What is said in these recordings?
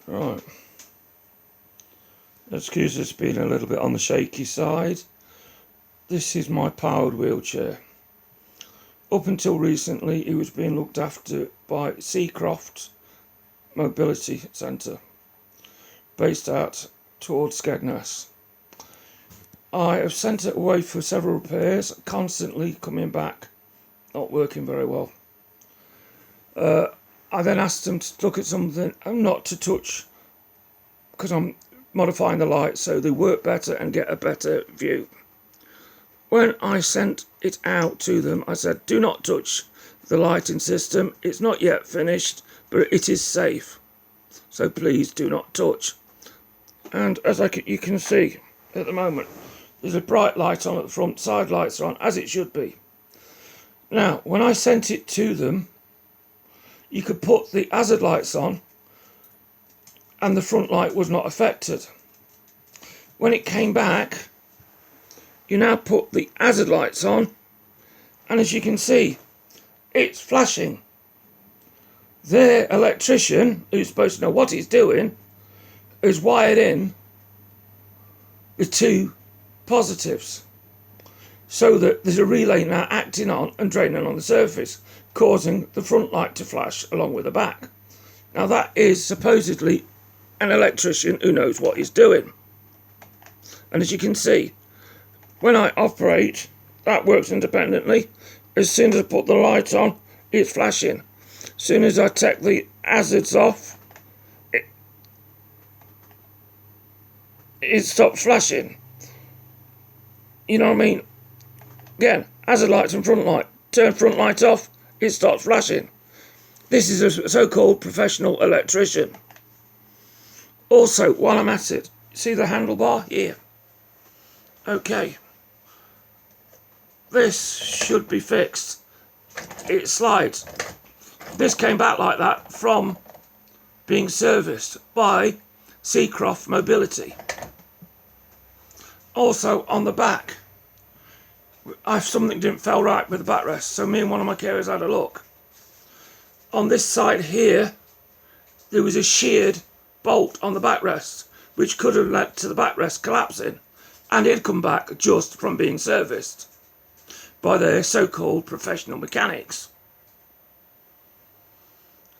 Right. Excuse this being a little bit on the shaky side. This is my powered wheelchair. Up until recently, it was being looked after by Seacroft Mobility Ltd, based out towards Skegness. I have sent it away for several repairs, constantly coming back, not working very well. I then asked them to look at something and not to touch, because I'm modifying the light so they work better and get a better view. When I sent it out to them, I said, do not touch the lighting system. It's not yet finished, but it is safe. So please do not touch. And as you can see at the moment, there's a bright light on at the front, side lights are on, as it should be. Now, when I sent it to them, you could put the hazard lights on and the front light was not affected. When it came back, you now put the hazard lights on, and as you can see, it's flashing. Their electrician, who's supposed to know what he's doing, has wired in the two positives so that there's a relay now acting on and draining on the surface, causing the front light to flash along with the back. Now that is supposedly an electrician who knows what he's doing. And as you can see, when I operate, that works independently. As soon as I put the light on, it's flashing. As soon as I take the hazards off, it stops flashing. You know what I mean? Again, hazard lights and front light. Turn front light off, it stops flashing. This is a so-called professional electrician. Also, while I'm at it, see the handlebar here? Okay. This should be fixed. It slides. This came back like that from being serviced by Seacroft Mobility. Also on the back, something didn't fell right with the backrest, so me and one of my carers had a look. On this side here, there was a sheared bolt on the backrest, which could have led to the backrest collapsing, and it had come back just from being serviced by their so-called professional mechanics.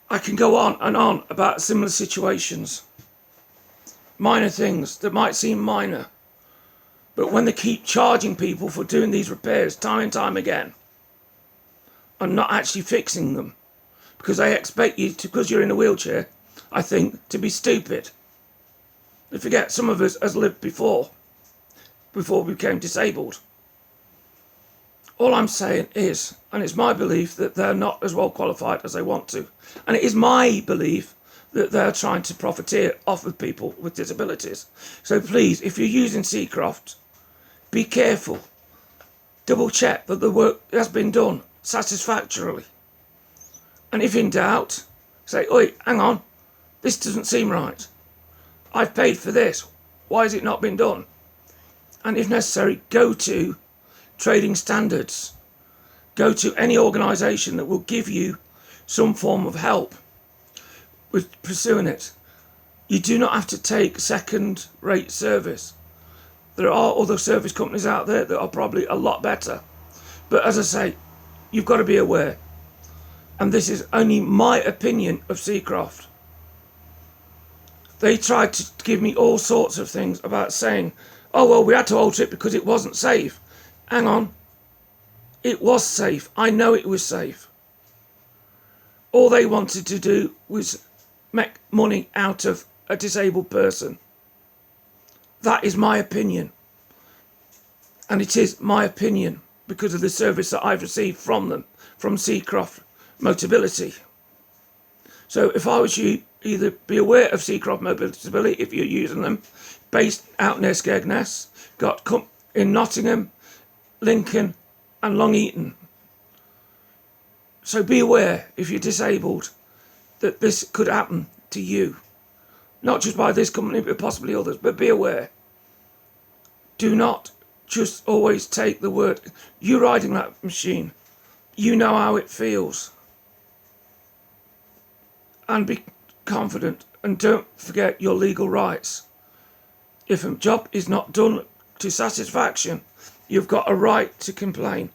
I can go on and on about similar situations, minor things that might seem minor, but when they keep charging people for doing these repairs time and time again and not actually fixing them, because they expect you to, because you're in a wheelchair, I think, to be stupid. They forget some of us has lived before we became disabled. All I'm saying is, and it's my belief, that they're not as well qualified as they want to. And it is my belief that they're trying to profiteer off of people with disabilities. So please, if you're using Seacroft, be careful. Double check that the work has been done satisfactorily. And if in doubt, say, oi, hang on, this doesn't seem right. I've paid for this. Why has it not been done? And if necessary, go to trading standards. Go to any organisation that will give you some form of help with pursuing it. You do not have to take second-rate service. There are other service companies out there that are probably a lot better. But as I say, you've got to be aware. And this is only my opinion of Seacroft. They tried to give me all sorts of things about saying, oh, well, we had to alter it because it wasn't safe. Hang on. It was safe. I know it was safe. All they wanted to do was make money out of a disabled person. That is my opinion. And it is my opinion because of the service that I've received from them, from Seacroft Mobility. So if I was you, either be aware of Seacroft Mobility if you're using them, based out near Skegness, got in Nottingham, Lincoln and Long Eaton. So be aware, if you're disabled, that this could happen to you. Not just by this company, but possibly others, but be aware. Do not just always take the word. You riding that machine, you know how it feels. And confident, and don't forget your legal rights. If a job is not done to satisfaction, you've got a right to complain.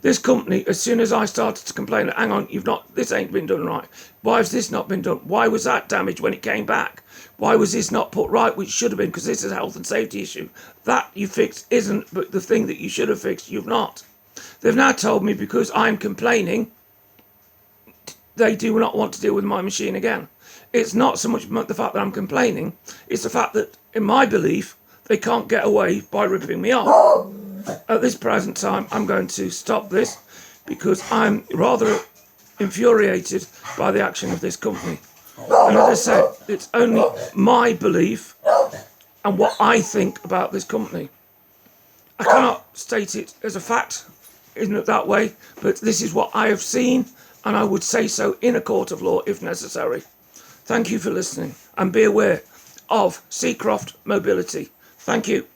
This company, as soon as I started to complain, hang on, this ain't been done right. Why has this not been done? Why was that damaged when it came back? Why was this not put right, which should have been, because this is a health and safety issue. That you fixed isn't, but the thing that you should have fixed, you've not. They've now told me because I'm complaining, they do not want to deal with my machine again. It's not so much the fact that I'm complaining, it's the fact that, in my belief, they can't get away by ripping me off. At this present time, I'm going to stop this because I'm rather infuriated by the action of this company. And as I said, it's only my belief and what I think about this company. I cannot state it as a fact, isn't it that way? But this is what I have seen, and I would say so in a court of law if necessary. Thank you for listening, and be aware of Seacroft Mobility. Thank you.